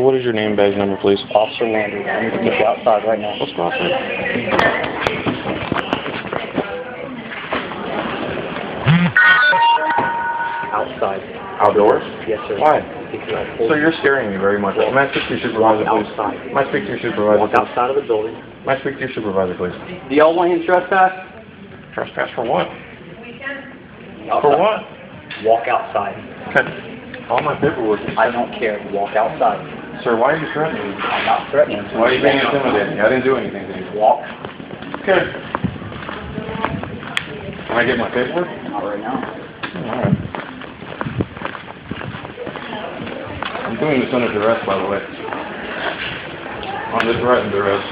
What is your name, badge number, please? Officer Landry. I need to get you outside right now. Let's go outside. Outside. Outdoors? Yes, sir. Why? Because So you're scaring me very much. May I speak to your supervisor, please? Outside. May I speak to your supervisor, Walk please? outside of the building. May I speak to your supervisor, please? Do y'all want him trespass? Trespass for what? Outside. For what? Walk outside. Okay. All my paperwork. I don't care. Walk outside. Sir, why are you threatening me? I'm not threatening. Why are you being intimidating? I didn't do anything to you. Walk. Okay. Can I get my paperwork? Not right now. Alright. I'm doing this under duress, by the way. Under threat and duress.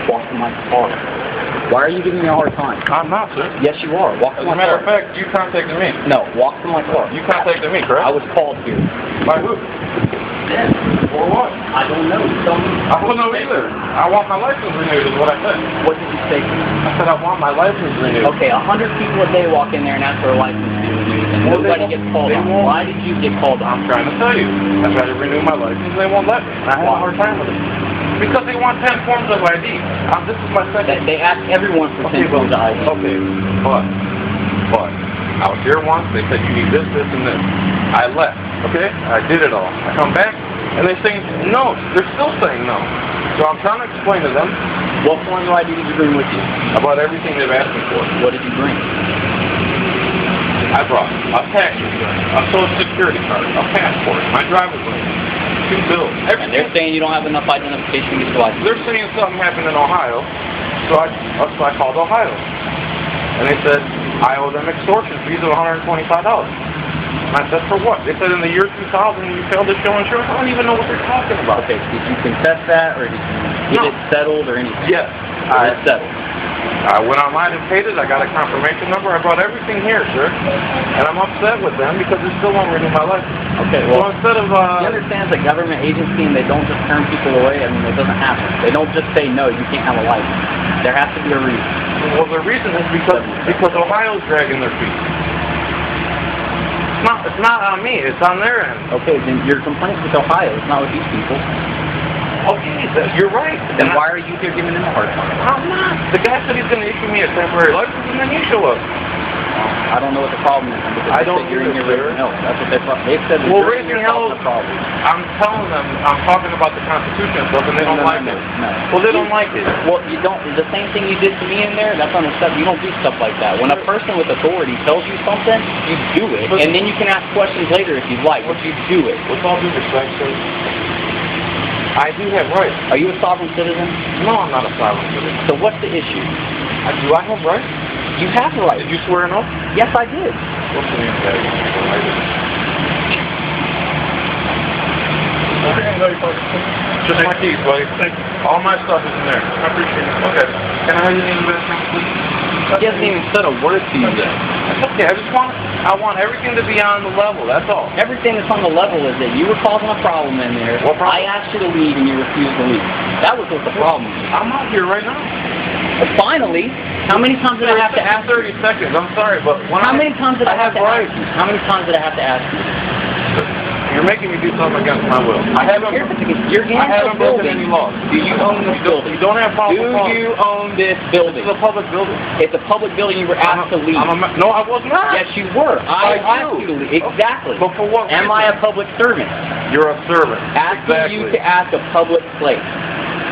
Walk to my car. Why are you giving me a hard time? I'm not, sir. Yes, you are. Walk to As my a matter car. of fact, you contacted me. No, walk to my car. You contacted me, correct? I was called here. By who? For what? I don't know. Tell me. I don't know either. I want my license renewed is what I said. What did you say? I said I want my license renewed. Okay, 100 people a day walk in there and ask for a license to be renewed, and Well, nobody gets called on. Why did you get called on? I'm trying to tell you. I tried to renew my license and they won't let me. I have a hard time with it. Because they want 10 forms of ID. This is my second. They ask everyone for 10 forms of ID. Okay, but I was here once. They said you need this, this, and this. I left. Okay, I did it all. I come back and they're saying no. They're still saying no. So I'm trying to explain to them. What forms of ID did you bring with you? About everything they've asked me for. What did you bring? I brought a tax return, a social security card, a passport, my driver's license, 2 bills. And they're saying you don't have enough identification to get your license. They're saying something happened in Ohio, so I called Ohio. And they said I owe them extortion fees of $125. And I said, for what? They said in the year 2000 you failed to show insurance. I don't even know what they're talking about. Okay, did you confess that, or did you get it settled, or anything? Yes. It's settled. I went online and paid it. I got a confirmation number. I brought everything here, sir. And I'm upset with them because they still won't renew my license. Okay, So well, instead of... you understand it's a government agency and they don't just turn people away? I mean, it doesn't happen. They don't just say, no, you can't have a license. There has to be a reason. Well, the reason is because Ohio's dragging their feet. It's not on me. It's on their end. Okay, then your complaint's with Ohio. It's not with these people. Okay, you're right. Then why are you here giving them a hard time? I'm not. The guy said he's going to issue me a temporary license, and then you show up. I don't know what the problem is. I don't you're in either, here raising hell. That's what they've said. Well, you're in raising here hell, causing a problem. I'm telling them, I'm talking about the Constitution and stuff, and they don't like it. No. Well, they don't like it. Well, you don't. The same thing you did to me in there, that's unacceptable. You don't do stuff like that. When a person with authority tells you something, you do it, and then you can ask questions later if you'd like, but you do it. With all due respect, sir, I do have rights. Are you a sovereign citizen? No, I'm not a sovereign citizen. So what's the issue? Do I have rights? You have rights. Did you swear an oath? Yes, I did. What's the name of that? Just my keys, buddy. All my stuff is in there. I appreciate it. Okay. Can I have your name back, please? He hasn't even said a word to you yet. That's okay. I want everything to be on the level. That's all. Everything that's on the level is that you were causing a problem in there. What problem? I asked you to leave and you refused to leave. That was what the problem was. I'm out here right now. Well, finally, how many times did I have to ask you? 30 seconds. I'm sorry, but How many times did I have to ask rights. you? How many times did I have to ask you? You're making me do something against my will. You're I haven't broken any laws. Do you own this building? You don't have problems. Do you own this building? It's a public building. It's a public building. You were asked to leave. No, I was not. Yes, you were. I asked you to leave. Exactly. But for what Am reason? I a public servant? You're a servant. Asking you to ask a public place.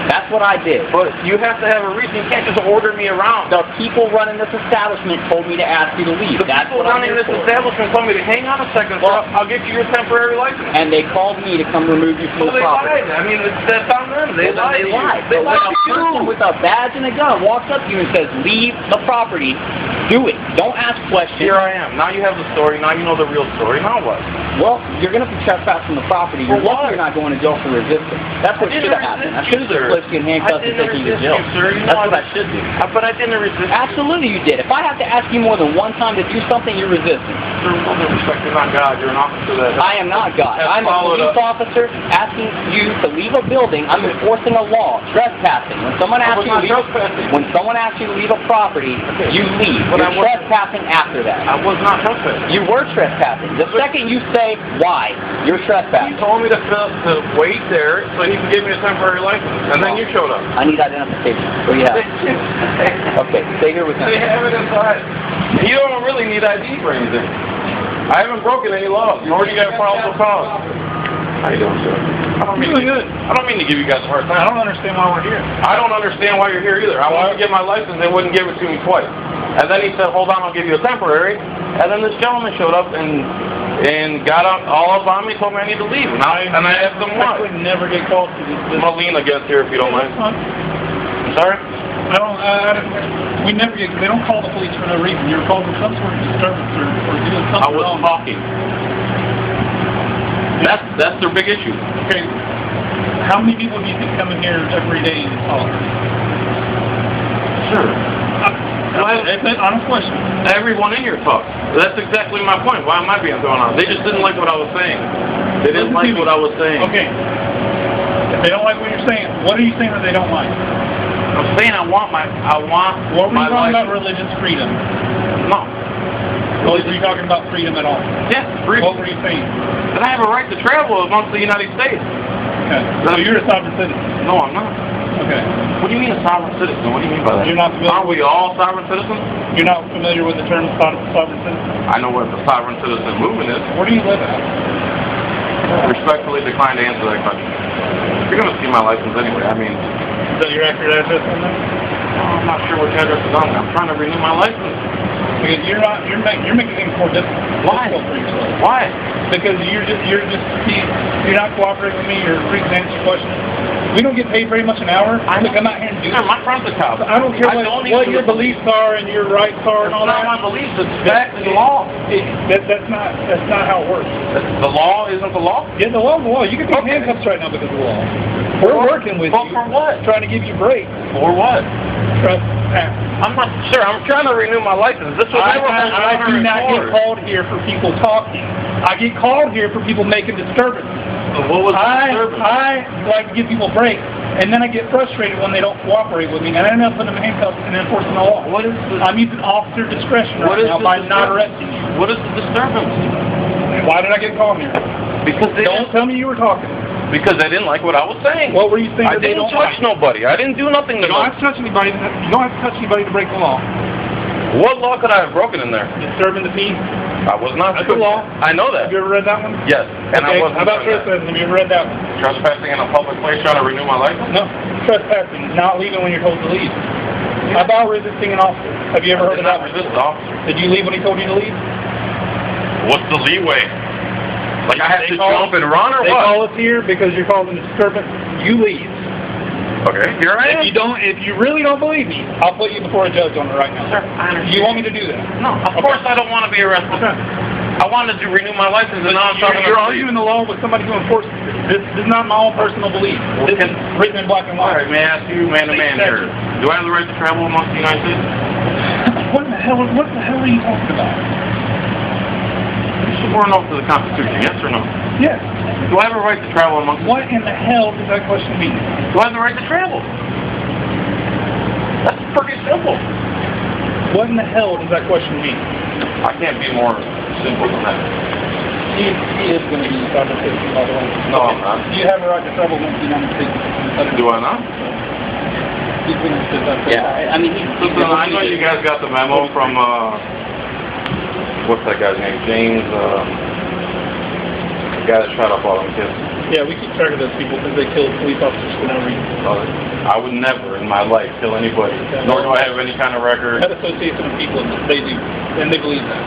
That's what I did. But you have to have a reason. You can't just order me around. The people running this establishment told me to ask you to leave. The That's people what I'm running here this for. establishment told me to hang on a second, Well, I'll give you your temporary license. And they called me to come remove you from Well, the they property. lied. I mean, that's on them. They lied. They lied. They But when lied a to person you. with a badge and a gun walks up to you and says, leave the property, do it. Don't ask questions. Here I am. Now you have the story. Now you know the real story. Now what? Well, you're going to be trespassing the property. You're Well, lucky you're not going to jail for resistance. That's what should have happened. I should have just placed you in handcuffs and taken you to jail. That's what I should do. But I didn't resist. Absolutely you did. If I have to ask you more than one time to do something, you're resisting. Sir, with all due respect, you're not God. You're an officer that... I am not God. has I'm a followed police officer asking you to leave a building. I'm enforcing a law. Trespassing. When someone asks you to leave a property, you leave. But You're trespassing after that. I was not trespassing. You were trespassing. The second you say why, you're He trespassing. told me to wait there so he could give me a temporary license, and then you showed up. I need identification. What do you have? Okay, stay here with They me. have it inside. You don't really need ID for anything. I haven't broken any laws, nor do you have probable cause. How you doing, sir? I don't mean to give you guys a hard time. I don't understand why we're here. I don't understand why you're here either. I wanted to get my license, they wouldn't give it to me twice. And then he said, hold on, I'll give you a temporary. And then this gentleman showed up and got all up on me, told me I need to leave. And I asked him why. I would never get called to this. I'm going to lean against here if you don't mind. I'm sorry? We never get, they don't call the police for no reason. You're called for some sort of disturbance or doing something I was wrong. talking. That's their big issue. Okay. How many people do you think come in here every day and talk? Sure. That's an honest question. Everyone in here talks. That's exactly my point. Why am I being thrown out? They just didn't like what I was saying. They didn't like what I was saying. Okay. If they don't like what you're saying, what are you saying that they don't like? I'm saying I want my What were you talking about religious freedom? No. Were you talking about freedom at all? Yes, freedom. What were you saying? That I have a right to travel amongst the United States. Okay. So you're a sovereign citizen? No, I'm not. Okay. What do you mean a sovereign citizen? What do you mean by that? You're not familiar? Aren't we all sovereign citizens? You're not familiar with the term sovereign citizen? I know what the sovereign citizen movement is. Where do you live at? Respectfully decline to answer that question. You're going to see my license anyway. I mean... Is that your accurate address on there? I'm not sure which address is on there. I'm trying to renew my license. Because you're making things more difficult. Why? For yourself. Why? Because you're not cooperating with me. You're refusing to answer questions. We don't get paid very much an hour to come out here and do this. My friend's a cop. I don't care what your beliefs are and your rights are and all that. It's not my beliefs. It's fact and law. That's not how it works. The law isn't the law? Yeah, the law is the law. You can be handcuffs right now because of the law. We're working with you. For what? Trying to give you breaks. For what? Trespass. I'm not sure. I'm trying to renew my license. This was I do not get called here for people talking. I get called here for people making disturbances. What was the disturbance? I like to give people breaks, and then I get frustrated when they don't cooperate with me, and I end up putting them in handcuffs and enforcing the law. What is I'm using officer discretion right now by not arresting you. What is the disturbance? Why did I get called here? Because they Don't tell me you were talking. Because they didn't like what I was saying. What were you saying? I didn't touch nobody. I didn't do nothing to You don't have to touch anybody. You don't have to touch anybody to break the law. What law could I have broken in there? Disturbing the peace. I was not. That's the law. I know that. Have you ever read that one? Yes. And Okay. I wasn't. How about trespassing? Have you ever read that one? Trespassing in a public place trying to renew my license? No. Trespassing, not leaving when you're told to leave. How about resisting an officer? Have you ever heard of that one? Resist the officer. Did you leave when he told you to leave? What's the leeway? Like I have to jump and run or what? They call us here because you're causing a disturbance. You leave. Okay, here I am. If you really don't believe me, I'll put you before a judge on it right now. Sir, I understand. You want me to do that? No, of course I don't want to be arrested. I wanted to renew my license and now I'm talking You're about arguing the law with somebody who enforces it. This is not my own personal belief. This is written in black and white. Alright, may I ask you, man to man here, do I have the right to travel amongst the United States? What the hell are you talking about? You sworn oath to the Constitution, yes or no? Yes. Do I have a right to travel amongst the What in the hell does that question mean? Do I have the right to travel? That's pretty simple. What in the hell does that question mean? I can't be more simple than that. He is going to be a sovereign citizen, by the way. No, I'm not. Do you have a right to travel amongst the United States? Do I not? He's going to sit that. Yeah, I mean, Listen, I know you guys got the memo from, what's that guy's name? James, the guy that shot up all them kids. Yeah, we keep track of those people because they killed police officers for no reason. I would never in my life kill anybody, nor do I have any kind of record. That association of people, they do, and they believe that.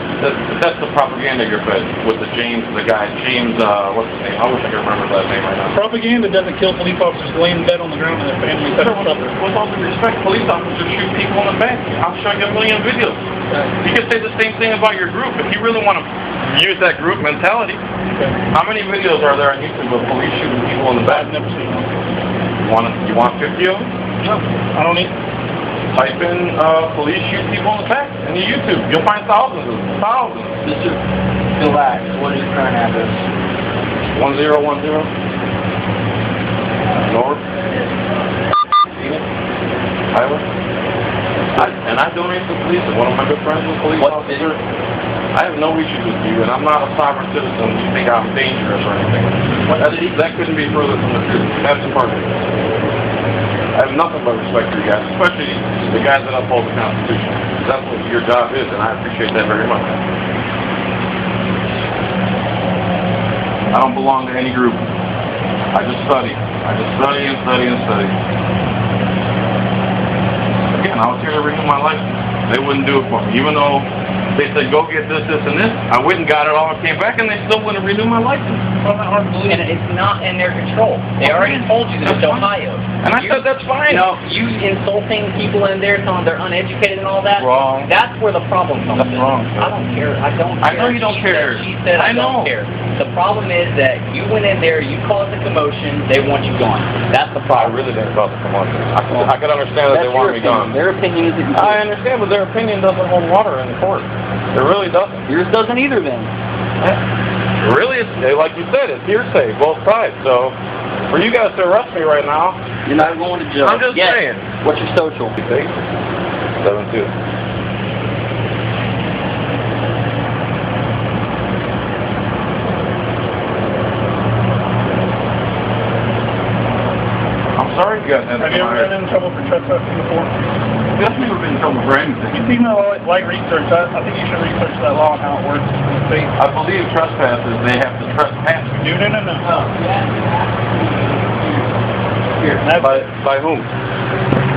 That's the propaganda you're fed with the James, what's his name? I wish I could remember that name right now. Propaganda doesn't kill police officers laying in bed on the ground and their families that are suffering. With all due respect, police officers shoot people in the back. I'll show you a million videos. You can say the same thing about your group if you really want to use that group mentality. Okay. How many videos are there on YouTube of police shooting people in the back? I've never seen one. You want 50 of them? No, I don't need. Type in police shoot people in the back in your YouTube. You'll find thousands of them. Thousands. Mr. Relax. What is your current address? 1010 North Phoenix Highway. And I donate to the police, and one of my good friends is a police officer. I have no issues with you, and I'm not a sovereign citizen. You think I'm dangerous or anything. That couldn't be further from the truth. That's the part of it. I have nothing but respect for you guys, especially the guys that uphold the Constitution. That's what your job is, and I appreciate that very much. I don't belong to any group. I just study. I just study and study and study. Again, I was here to renew my license. They wouldn't do it for me, even though they said, go get this, this, and this. I went and got it all and came back, and they still wouldn't renew my license. Well, not hard to believe. And it's not in their control. They already told you that it's Ohio. And I said, that's fine. You know, you insulting people in there, telling them they're uneducated and all that. Wrong. That's where the problem comes in. That's wrong. I don't care. I don't care. I know you don't care. She said, I don't care. The problem is that you went in there, you caused a commotion, they want you gone. That's the problem. I really didn't cause a commotion. I could understand that they want me gone. Their opinion is that you I understand, but their opinion doesn't hold water in the court. It really doesn't. Yours doesn't either then. Really, like you said, it's hearsay, both sides. So, for you guys to arrest me right now, you're not going to jail. I'm just saying. What's your social? 72. I'm sorry you got that. Have you ever been in trouble for trespassing before? Yes, we've been in trouble for anything. You seem to like research. I think you should research that law and how it works in the state. I believe trespassers, they have to trespass. No. Here. By whom?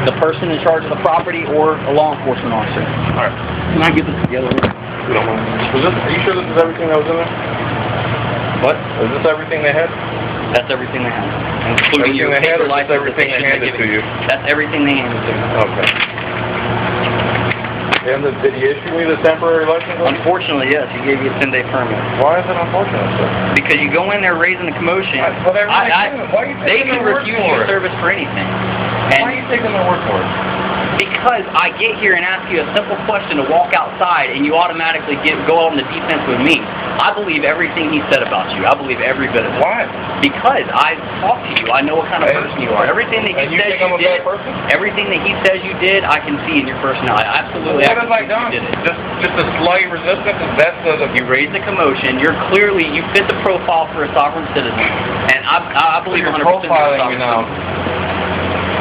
The person in charge of the property or a law enforcement officer. All right. Can I get this together? You don't mind. Are you sure this is everything that was in there? What? Is this everything they had? That's everything they have. Including your paper license. Everything they handed to you? That's everything they handed to you. Okay. And did he issue me the temporary license? Unfortunately, yes. He gave you a 10-day permit. Why is it unfortunate, sir? Because you go in there raising a commotion. Why are you they taking can their word refuse for your it? service for anything. Why are you taking their word for it? Because I get here and ask you a simple question to walk outside, and you automatically go on the defense with me. I believe everything he said about you. I believe every bit of it. Why? Because I talked to you. I know what kind of person you are. Everything that he says you did, everything that he says you did, I can see in your personality. Absolutely. What have I done? Just a slight resistance? That's you raised the commotion. You fit the profile for a sovereign citizen, and I believe 100% you're profiling me now.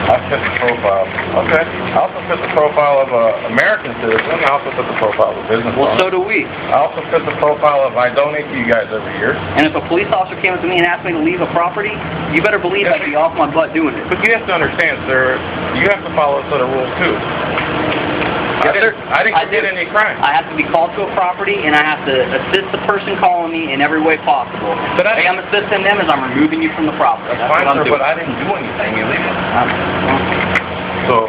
I fit the profile. Okay. I also fit the profile of an American citizen. I also fit the profile of a business owner. Well, so do we. I also fit the profile of I donate to you guys every year. And if a police officer came up to me and asked me to leave a property, you better believe I'd be off my butt doing it. But you have to understand, sir, you have to follow a set of rules, too. I didn't commit any crime. I have to be called to a property, and I have to assist the person calling me in every way possible. The way I'm assisting them is I'm removing you from the property. That's fine, sir, but I didn't do anything illegal. So,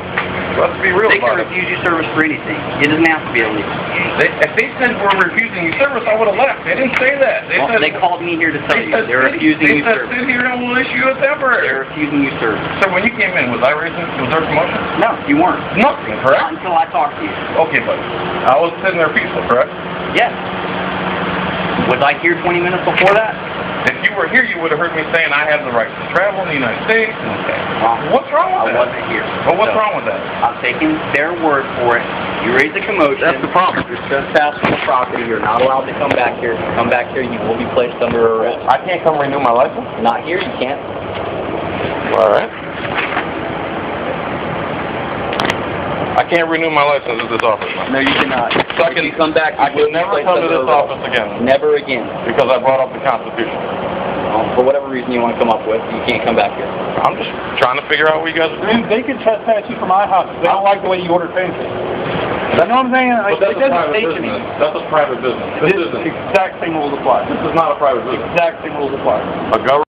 let's be real about it. They can refuse you service for anything. It doesn't have to be illegal. If they said we're refusing you service, I would have left. They didn't say that. They called me here to tell you they're refusing you service. They said sit here and we'll issue a temporary. They're refusing you service. So when you came in, was there a promotion? No, you weren't. Nothing, correct? Not until I talked to you. Okay, buddy. I was sitting there peaceful, correct? Yes. Was I here 20 minutes before that? If you were here, you would have heard me saying I have the right to travel in the United States. Okay. What's wrong with that? I wasn't here. Well, what's wrong with that? I'm taking their word for it. You raised a commotion. That's the problem. You're trespassing the property. You're not allowed to come back here. If you come back here, you will be placed under arrest. I can't come renew my license? Not here, you can't. All right. I can't renew my license at this office. No, you cannot. So I can come back. I can never come to this office again. Never again. Because I brought up the Constitution. Well, for whatever reason you want to come up with, you can't come back here. I'm just trying to figure out what you guys are doing. They can trespass you from my house. They don't like the way you order fancy. You know what I'm saying? But that's a private business. That's a private business. This isn't. Exact same rules apply. This is not a private business. Exact same rules apply. A government